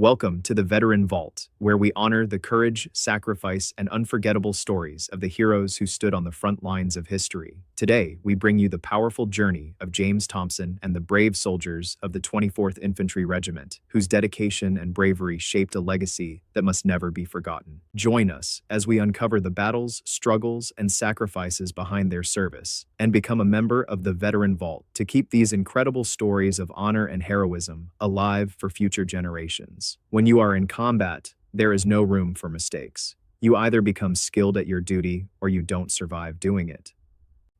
Welcome to the Veteran Vault, where we honor the courage, sacrifice, and unforgettable stories of the heroes who stood on the front lines of history. Today, we bring you the powerful journey of James Thompson and the brave soldiers of the 24th Infantry Regiment, whose dedication and bravery shaped a legacy that must never be forgotten. Join us as we uncover the battles, struggles, and sacrifices behind their service, and become a member of the Veteran Vault to keep these incredible stories of honor and heroism alive for future generations. When you are in combat, there is no room for mistakes. You either become skilled at your duty or you don't survive doing it.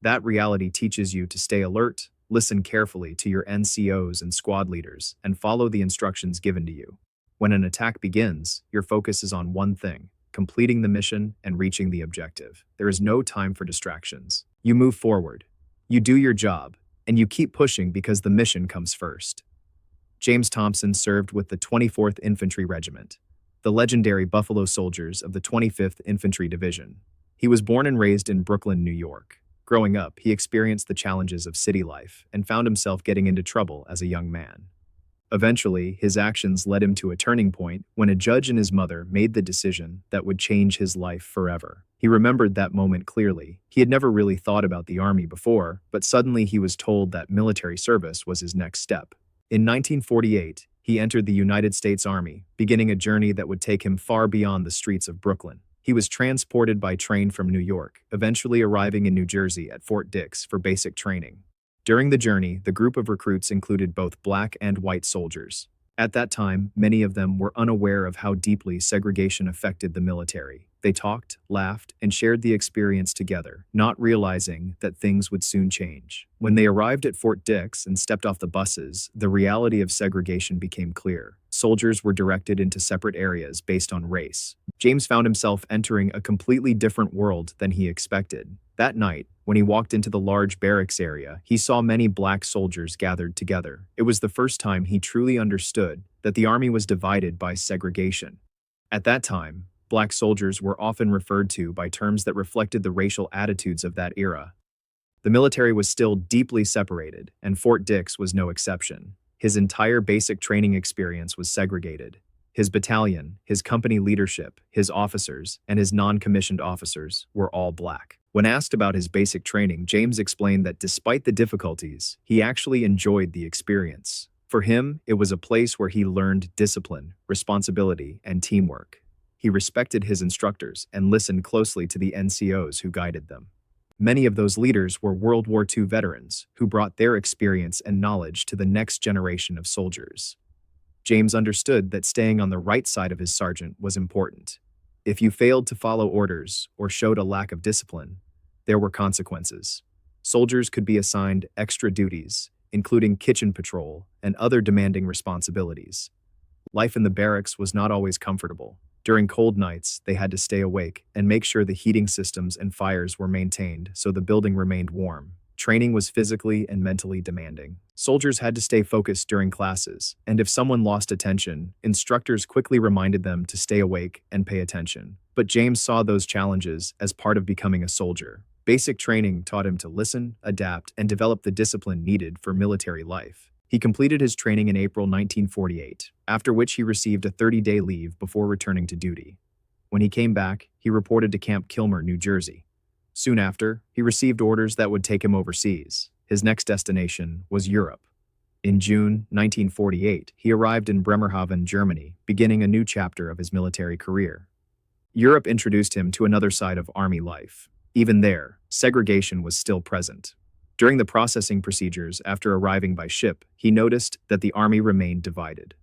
That reality teaches you to stay alert, listen carefully to your NCOs and squad leaders, and follow the instructions given to you. When an attack begins, your focus is on one thing: completing the mission and reaching the objective. There is no time for distractions. You move forward, you do your job, and you keep pushing because the mission comes first. James Thompson served with the 24th Infantry Regiment, the legendary Buffalo Soldiers of the 25th Infantry Division. He was born and raised in Brooklyn, New York. Growing up, he experienced the challenges of city life and found himself getting into trouble as a young man. Eventually, his actions led him to a turning point when a judge and his mother made the decision that would change his life forever. He remembered that moment clearly. He had never really thought about the army before, but suddenly he was told that military service was his next step. In 1948, he entered the United States Army, beginning a journey that would take him far beyond the streets of Brooklyn. He was transported by train from New York, eventually arriving in New Jersey at Fort Dix for basic training. During the journey, the group of recruits included both black and white soldiers. At that time, many of them were unaware of how deeply segregation affected the military. They talked, laughed, and shared the experience together, not realizing that things would soon change. When they arrived at Fort Dix and stepped off the buses, the reality of segregation became clear. Soldiers were directed into separate areas based on race. James found himself entering a completely different world than he expected. That night, when he walked into the large barracks area, he saw many black soldiers gathered together. It was the first time he truly understood that the army was divided by segregation. At that time, black soldiers were often referred to by terms that reflected the racial attitudes of that era. The military was still deeply separated, and Fort Dix was no exception. His entire basic training experience was segregated. His battalion, his company leadership, his officers, and his non-commissioned officers were all black. When asked about his basic training, James explained that despite the difficulties, he actually enjoyed the experience. For him, it was a place where he learned discipline, responsibility, and teamwork. He respected his instructors and listened closely to the NCOs who guided them. Many of those leaders were World War II veterans who brought their experience and knowledge to the next generation of soldiers. James understood that staying on the right side of his sergeant was important. If you failed to follow orders or showed a lack of discipline, there were consequences. Soldiers could be assigned extra duties, including kitchen patrol and other demanding responsibilities. Life in the barracks was not always comfortable. During cold nights, they had to stay awake and make sure the heating systems and fires were maintained so the building remained warm. Training was physically and mentally demanding. Soldiers had to stay focused during classes, and if someone lost attention, instructors quickly reminded them to stay awake and pay attention. But James saw those challenges as part of becoming a soldier. Basic training taught him to listen, adapt, and develop the discipline needed for military life. He completed his training in April 1948, after which he received a 30-day leave before returning to duty. When he came back, he reported to Camp Kilmer, New Jersey. Soon after, he received orders that would take him overseas. His next destination was Europe. In June 1948, he arrived in Bremerhaven, Germany, beginning a new chapter of his military career. Europe introduced him to another side of Army life. Even there, segregation was still present. During the processing procedures after arriving by ship, he noticed that the Army remained divided.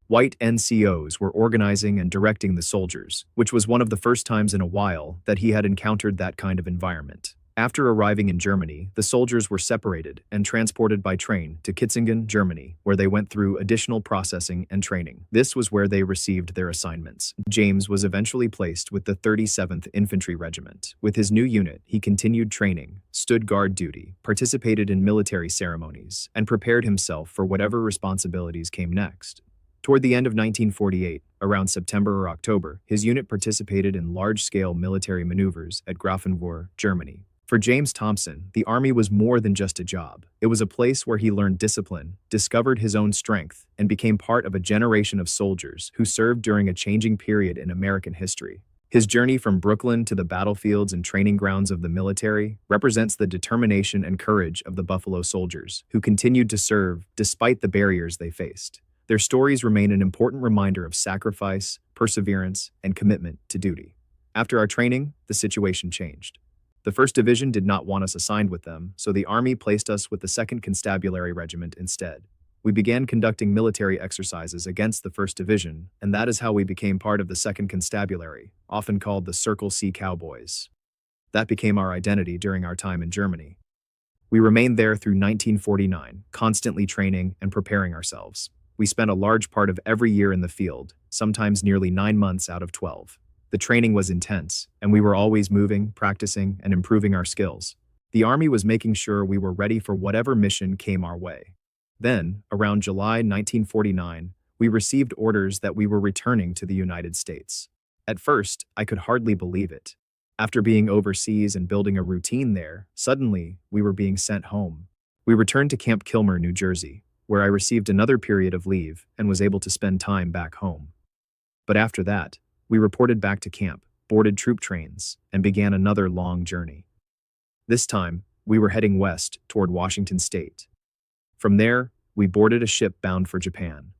White NCOs were organizing and directing the soldiers, which was one of the first times in a while that he had encountered that kind of environment. After arriving in Germany, the soldiers were separated and transported by train to Kitzingen, Germany, where they went through additional processing and training. This was where they received their assignments. James was eventually placed with the 37th Infantry Regiment. With his new unit, he continued training, stood guard duty, participated in military ceremonies, and prepared himself for whatever responsibilities came next. Toward the end of 1948, around September or October, his unit participated in large-scale military maneuvers at Grafenwohr, Germany. For James Thompson, the Army was more than just a job. It was a place where he learned discipline, discovered his own strength, and became part of a generation of soldiers who served during a changing period in American history. His journey from Brooklyn to the battlefields and training grounds of the military represents the determination and courage of the Buffalo Soldiers, who continued to serve despite the barriers they faced. Their stories remain an important reminder of sacrifice, perseverance, and commitment to duty. After our training, the situation changed. The 1st Division did not want us assigned with them, so the Army placed us with the 2nd Constabulary Regiment instead. We began conducting military exercises against the 1st Division, and that is how we became part of the 2nd Constabulary, often called the Circle C Cowboys. That became our identity during our time in Germany. We remained there through 1949, constantly training and preparing ourselves. We spent a large part of every year in the field, sometimes nearly 9 months out of 12. The training was intense, and we were always moving, practicing, and improving our skills. The Army was making sure we were ready for whatever mission came our way. Then, around July 1949, we received orders that we were returning to the United States. At first, I could hardly believe it. After being overseas and building a routine there, suddenly, we were being sent home. We returned to Camp Kilmer, New Jersey, where I received another period of leave and was able to spend time back home. But after that, we reported back to camp, boarded troop trains, and began another long journey. This time, we were heading west toward Washington State. From there, we boarded a ship bound for Japan.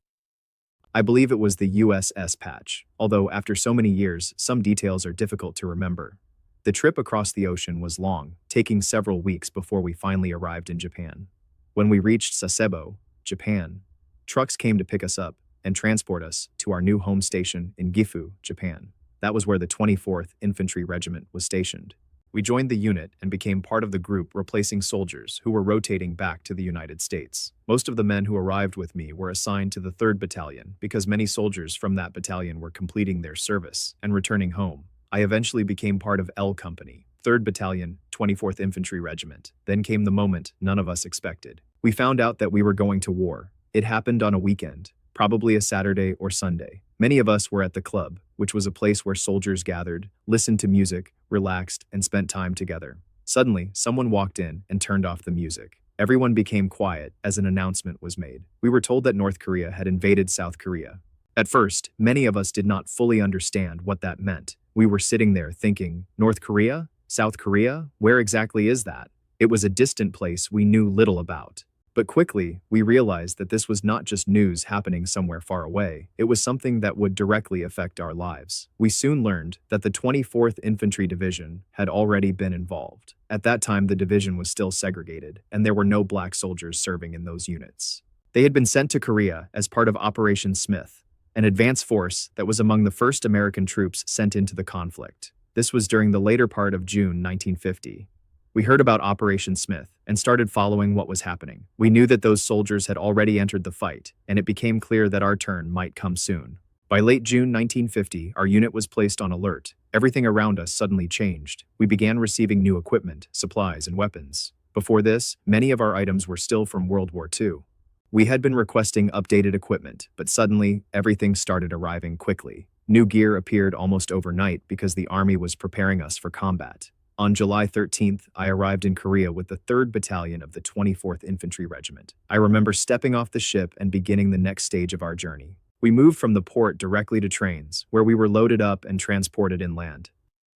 I believe it was the USS Patch, although after so many years, some details are difficult to remember. The trip across the ocean was long, taking several weeks before we finally arrived in Japan. When we reached Sasebo, Japan, trucks came to pick us up and transport us to our new home station in Gifu, Japan. That was where the 24th Infantry Regiment was stationed. We joined the unit and became part of the group replacing soldiers who were rotating back to the United States. Most of the men who arrived with me were assigned to the 3rd Battalion because many soldiers from that battalion were completing their service and returning home. I eventually became part of L Company, 3rd Battalion, 24th Infantry Regiment. Then came the moment none of us expected. We found out that we were going to war. It happened on a weekend, probably a Saturday or Sunday. Many of us were at the club, which was a place where soldiers gathered, listened to music, relaxed, and spent time together. Suddenly, someone walked in and turned off the music. Everyone became quiet as an announcement was made. We were told that North Korea had invaded South Korea. At first, many of us did not fully understand what that meant. We were sitting there thinking, North Korea? South Korea? Where exactly is that? It was a distant place we knew little about. But quickly, we realized that this was not just news happening somewhere far away. It was something that would directly affect our lives. We soon learned that the 24th Infantry Division had already been involved. At that time, the division was still segregated, and there were no black soldiers serving in those units. They had been sent to Korea as part of Operation Smith, an advance force that was among the first American troops sent into the conflict. This was during the later part of June 1950. We heard about Operation Smith and started following what was happening. We knew that those soldiers had already entered the fight, and it became clear that our turn might come soon. By late June 1950, our unit was placed on alert. Everything around us suddenly changed. We began receiving new equipment, supplies, and weapons. Before this, many of our items were still from World War II. We had been requesting updated equipment, but suddenly, everything started arriving quickly. New gear appeared almost overnight because the Army was preparing us for combat. On July 13th, I arrived in Korea with the 3rd Battalion of the 24th Infantry Regiment. I remember stepping off the ship and beginning the next stage of our journey. We moved from the port directly to trains, where we were loaded up and transported inland.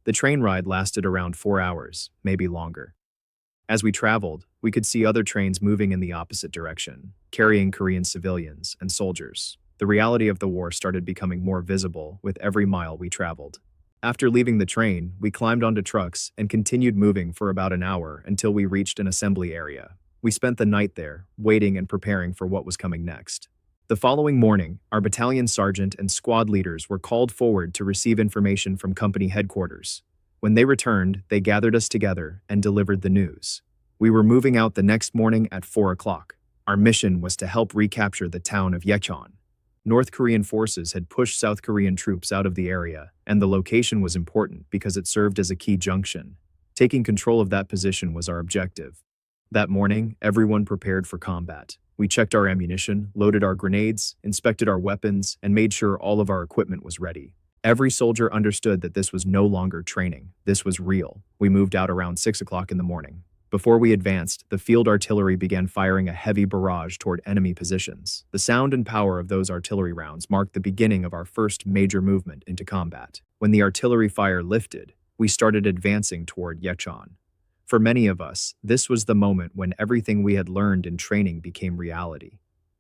The train ride lasted around 4 hours, maybe longer. As we traveled, we could see other trains moving in the opposite direction, carrying Korean civilians and soldiers. The reality of the war started becoming more visible with every mile we traveled. After leaving the train, we climbed onto trucks and continued moving for about an hour until we reached an assembly area. We spent the night there, waiting and preparing for what was coming next. The following morning, our battalion sergeant and squad leaders were called forward to receive information from company headquarters. When they returned, they gathered us together and delivered the news. We were moving out the next morning at 4 o'clock. Our mission was to help recapture the town of Yecheon. North Korean forces had pushed South Korean troops out of the area, and the location was important because it served as a key junction. Taking control of that position was our objective. That morning, everyone prepared for combat. We checked our ammunition, loaded our grenades, inspected our weapons, and made sure all of our equipment was ready. Every soldier understood that this was no longer training. This was real. We moved out around 6 o'clock in the morning. Before we advanced, the field artillery began firing a heavy barrage toward enemy positions. The sound and power of those artillery rounds marked the beginning of our first major movement into combat. When the artillery fire lifted, we started advancing toward Yechon. For many of us, this was the moment when everything we had learned in training became reality.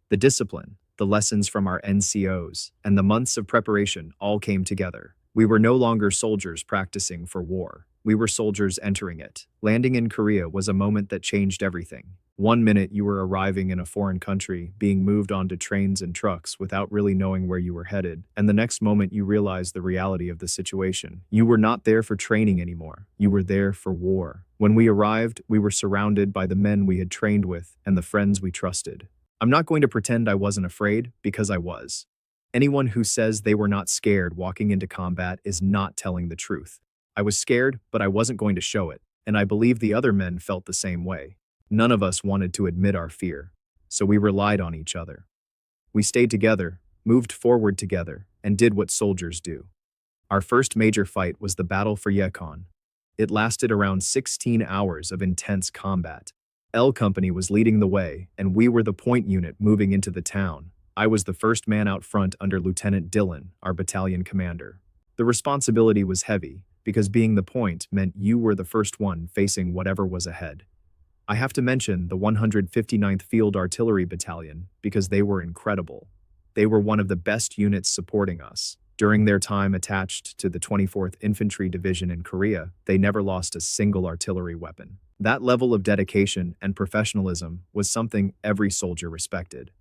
The discipline, the lessons from our NCOs, and the months of preparation all came together. We were no longer soldiers practicing for war. We were soldiers entering it. Landing in Korea was a moment that changed everything. One minute you were arriving in a foreign country, being moved onto trains and trucks without really knowing where you were headed, and the next moment you realized the reality of the situation. You were not there for training anymore. You were there for war. When we arrived, we were surrounded by the men we had trained with and the friends we trusted. I'm not going to pretend I wasn't afraid, because I was. Anyone who says they were not scared walking into combat is not telling the truth. I was scared, but I wasn't going to show it, and I believe the other men felt the same way. None of us wanted to admit our fear, so we relied on each other. We stayed together, moved forward together, and did what soldiers do. Our first major fight was the Battle for Yekon. It lasted around 16 hours of intense combat. L Company was leading the way, and we were the point unit moving into the town. I was the first man out front under Lieutenant Dillon, our battalion commander. The responsibility was heavy, because being the point meant you were the first one facing whatever was ahead. I have to mention the 159th Field Artillery Battalion, because they were incredible. They were one of the best units supporting us. During their time attached to the 24th Infantry Division in Korea, they never lost a single artillery weapon. That level of dedication and professionalism was something every soldier respected.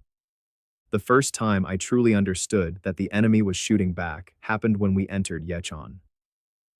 The first time I truly understood that the enemy was shooting back happened when we entered Yechon.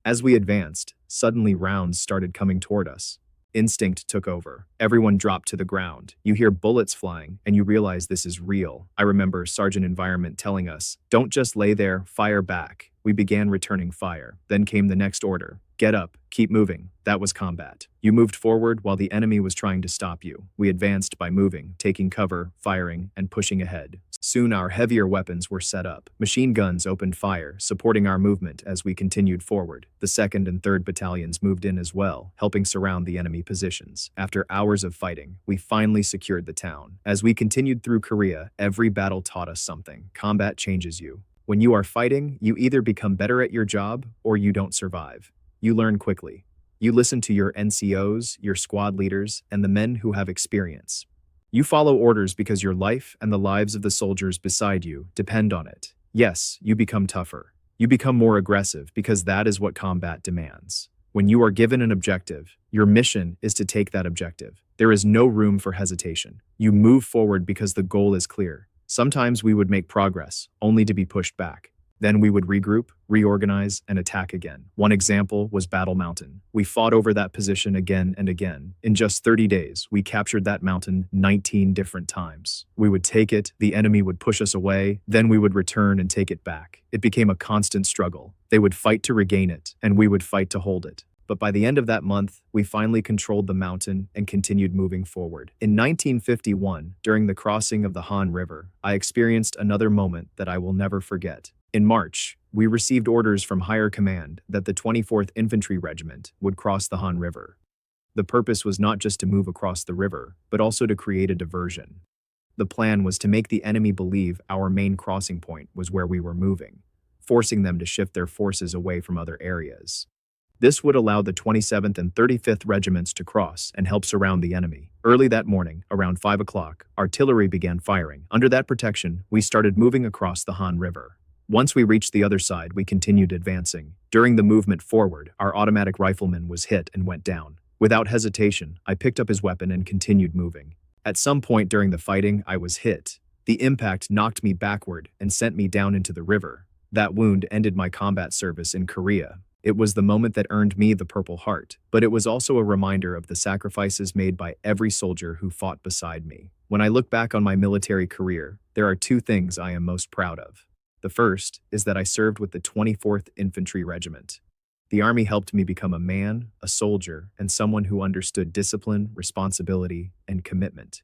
As we advanced, suddenly rounds started coming toward us. Instinct took over. Everyone dropped to the ground. You hear bullets flying, and you realize this is real. I remember Sergeant Environment telling us, "Don't just lay there, fire back." We began returning fire. Then came the next order. Get up, keep moving. That was combat. You moved forward while the enemy was trying to stop you. We advanced by moving, taking cover, firing, and pushing ahead. Soon our heavier weapons were set up. Machine guns opened fire, supporting our movement as we continued forward. The 2nd and 3rd battalions moved in as well, helping surround the enemy positions. After hours of fighting, we finally secured the town. As we continued through Korea, every battle taught us something. Combat changes you. When you are fighting, you either become better at your job or you don't survive. You learn quickly. You listen to your NCOs, your squad leaders, and the men who have experience. You follow orders because your life and the lives of the soldiers beside you depend on it. Yes, you become tougher. You become more aggressive because that is what combat demands. When you are given an objective, your mission is to take that objective. There is no room for hesitation. You move forward because the goal is clear. Sometimes we would make progress, only to be pushed back. Then we would regroup, reorganize, and attack again. One example was Battle Mountain. We fought over that position again and again. In just 30 days, we captured that mountain 19 different times. We would take it, the enemy would push us away, then we would return and take it back. It became a constant struggle. They would fight to regain it, and we would fight to hold it. But by the end of that month, we finally controlled the mountain and continued moving forward. In 1951, during the crossing of the Han River, I experienced another moment that I will never forget. In March, we received orders from higher command that the 24th Infantry Regiment would cross the Han River. The purpose was not just to move across the river, but also to create a diversion. The plan was to make the enemy believe our main crossing point was where we were moving, forcing them to shift their forces away from other areas. This would allow the 27th and 35th Regiments to cross and help surround the enemy. Early that morning, around 5 o'clock, artillery began firing. Under that protection, we started moving across the Han River. Once we reached the other side, we continued advancing. During the movement forward, our automatic rifleman was hit and went down. Without hesitation, I picked up his weapon and continued moving. At some point during the fighting, I was hit. The impact knocked me backward and sent me down into the river. That wound ended my combat service in Korea. It was the moment that earned me the Purple Heart, but it was also a reminder of the sacrifices made by every soldier who fought beside me. When I look back on my military career, there are two things I am most proud of. The first is that I served with the 24th Infantry Regiment. The Army helped me become a man, a soldier, and someone who understood discipline, responsibility, and commitment.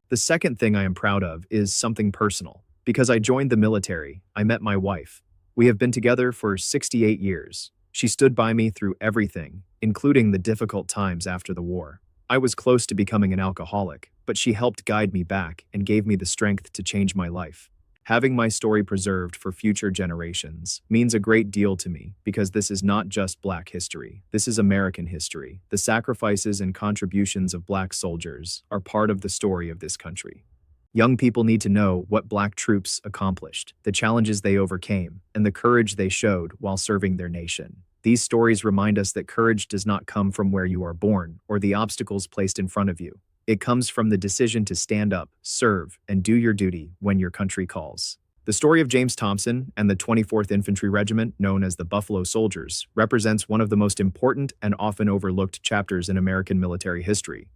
The second thing I am proud of is something personal. Because I joined the military, I met my wife. We have been together for 68 years. She stood by me through everything, including the difficult times after the war. I was close to becoming an alcoholic, but she helped guide me back and gave me the strength to change my life. Having my story preserved for future generations means a great deal to me because this is not just Black history. This is American history. The sacrifices and contributions of Black soldiers are part of the story of this country. Young people need to know what Black troops accomplished, the challenges they overcame, and the courage they showed while serving their nation. These stories remind us that courage does not come from where you are born or the obstacles placed in front of you. It comes from the decision to stand up, serve, and do your duty when your country calls. The story of James Thompson and the 24th Infantry Regiment, known as the Buffalo Soldiers, represents one of the most important and often overlooked chapters in American military history.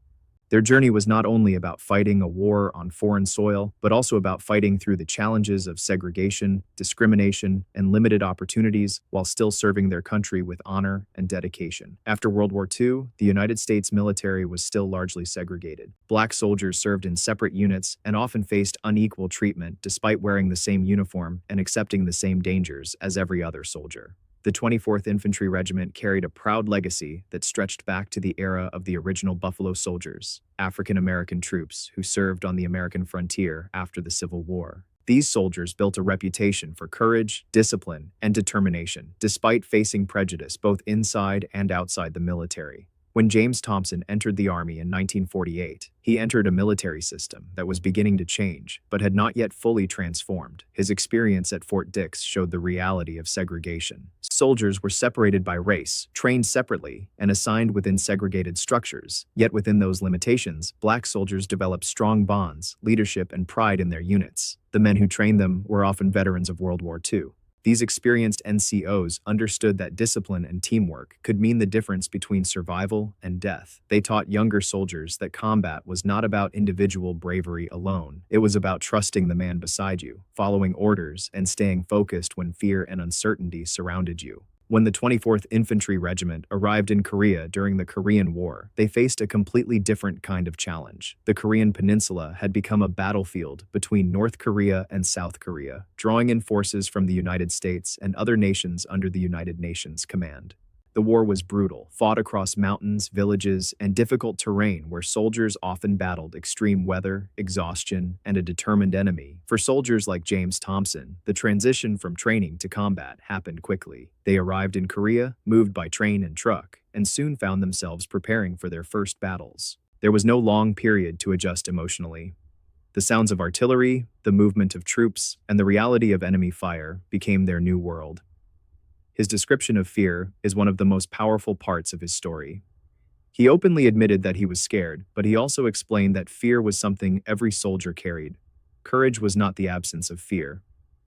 Their journey was not only about fighting a war on foreign soil, but also about fighting through the challenges of segregation, discrimination, and limited opportunities while still serving their country with honor and dedication. After World War II, the United States military was still largely segregated. Black soldiers served in separate units and often faced unequal treatment despite wearing the same uniform and accepting the same dangers as every other soldier. The 24th Infantry Regiment carried a proud legacy that stretched back to the era of the original Buffalo Soldiers, African-American troops who served on the American frontier after the Civil War. These soldiers built a reputation for courage, discipline, and determination, despite facing prejudice both inside and outside the military. When James Thompson entered the Army in 1948, he entered a military system that was beginning to change, but had not yet fully transformed. His experience at Fort Dix showed the reality of segregation. Soldiers were separated by race, trained separately, and assigned within segregated structures. Yet within those limitations, Black soldiers developed strong bonds, leadership, and pride in their units. The men who trained them were often veterans of World War II. These experienced NCOs understood that discipline and teamwork could mean the difference between survival and death. They taught younger soldiers that combat was not about individual bravery alone. It was about trusting the man beside you, following orders, and staying focused when fear and uncertainty surrounded you. When the 24th Infantry Regiment arrived in Korea during the Korean War, they faced a completely different kind of challenge. The Korean Peninsula had become a battlefield between North Korea and South Korea, drawing in forces from the United States and other nations under the United Nations command. The war was brutal, fought across mountains, villages, and difficult terrain where soldiers often battled extreme weather, exhaustion, and a determined enemy. For soldiers like James Thompson, the transition from training to combat happened quickly. They arrived in Korea, moved by train and truck, and soon found themselves preparing for their first battles. There was no long period to adjust emotionally. The sounds of artillery, the movement of troops, and the reality of enemy fire became their new world. His description of fear is one of the most powerful parts of his story. He openly admitted that he was scared, but he also explained that fear was something every soldier carried. Courage was not the absence of fear.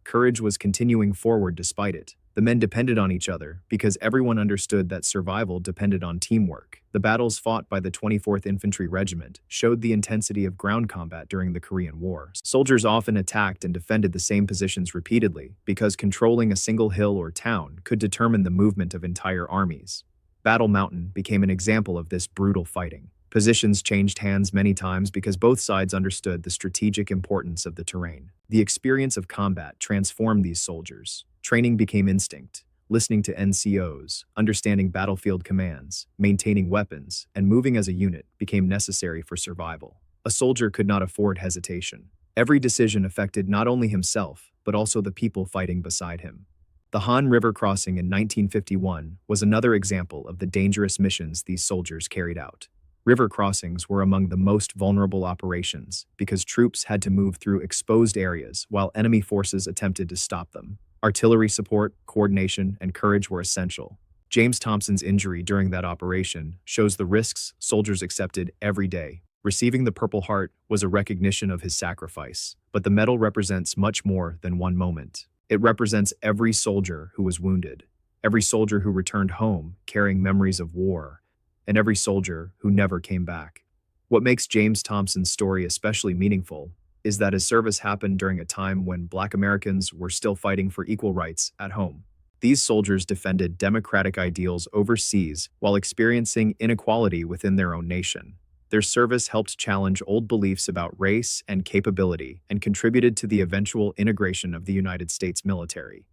Courage was continuing forward despite it. The men depended on each other because everyone understood that survival depended on teamwork. The battles fought by the 24th Infantry Regiment showed the intensity of ground combat during the Korean War. Soldiers often attacked and defended the same positions repeatedly because controlling a single hill or town could determine the movement of entire armies. Battle Mountain became an example of this brutal fighting. Positions changed hands many times because both sides understood the strategic importance of the terrain. The experience of combat transformed these soldiers. Training became instinct. Listening to NCOs, understanding battlefield commands, maintaining weapons, and moving as a unit became necessary for survival. A soldier could not afford hesitation. Every decision affected not only himself, but also the people fighting beside him. The Han River crossing in 1951 was another example of the dangerous missions these soldiers carried out. River crossings were among the most vulnerable operations because troops had to move through exposed areas while enemy forces attempted to stop them. Artillery support, coordination, and courage were essential. James Thompson's injury during that operation shows the risks soldiers accepted every day. Receiving the Purple Heart was a recognition of his sacrifice, but the medal represents much more than one moment. It represents every soldier who was wounded, every soldier who returned home carrying memories of war, and every soldier who never came back. What makes James Thompson's story especially meaningful is that his service happened during a time when Black Americans were still fighting for equal rights at home. These soldiers defended democratic ideals overseas while experiencing inequality within their own nation. Their service helped challenge old beliefs about race and capability and contributed to the eventual integration of the United States military.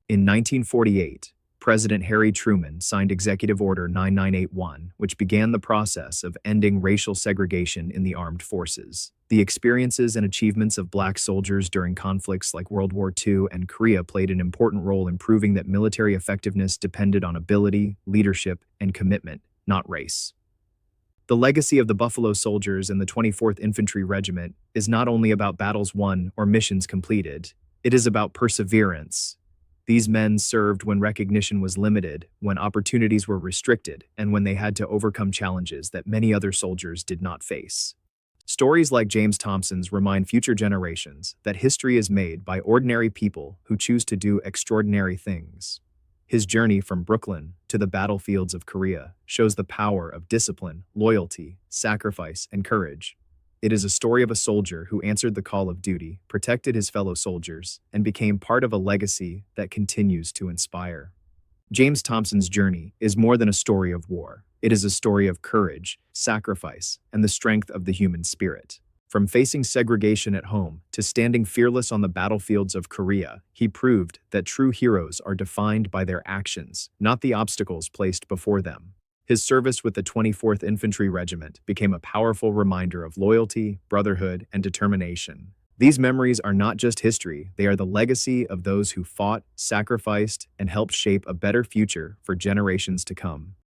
In 1948, President Harry Truman signed Executive Order 9981, which began the process of ending racial segregation in the armed forces. The experiences and achievements of Black soldiers during conflicts like World War II and Korea played an important role in proving that military effectiveness depended on ability, leadership, and commitment, not race. The legacy of the Buffalo Soldiers and the 24th Infantry Regiment is not only about battles won or missions completed, it is about perseverance. These men served when recognition was limited, when opportunities were restricted, and when they had to overcome challenges that many other soldiers did not face. Stories like James Thompson's remind future generations that history is made by ordinary people who choose to do extraordinary things. His journey from Brooklyn to the battlefields of Korea shows the power of discipline, loyalty, sacrifice, and courage. It is a story of a soldier who answered the call of duty, protected his fellow soldiers, and became part of a legacy that continues to inspire. James Thompson's journey is more than a story of war. It is a story of courage, sacrifice, and the strength of the human spirit. From facing segregation at home to standing fearless on the battlefields of Korea, he proved that true heroes are defined by their actions, not the obstacles placed before them. His service with the 24th Infantry Regiment became a powerful reminder of loyalty, brotherhood, and determination. These memories are not just history, they are the legacy of those who fought, sacrificed, and helped shape a better future for generations to come.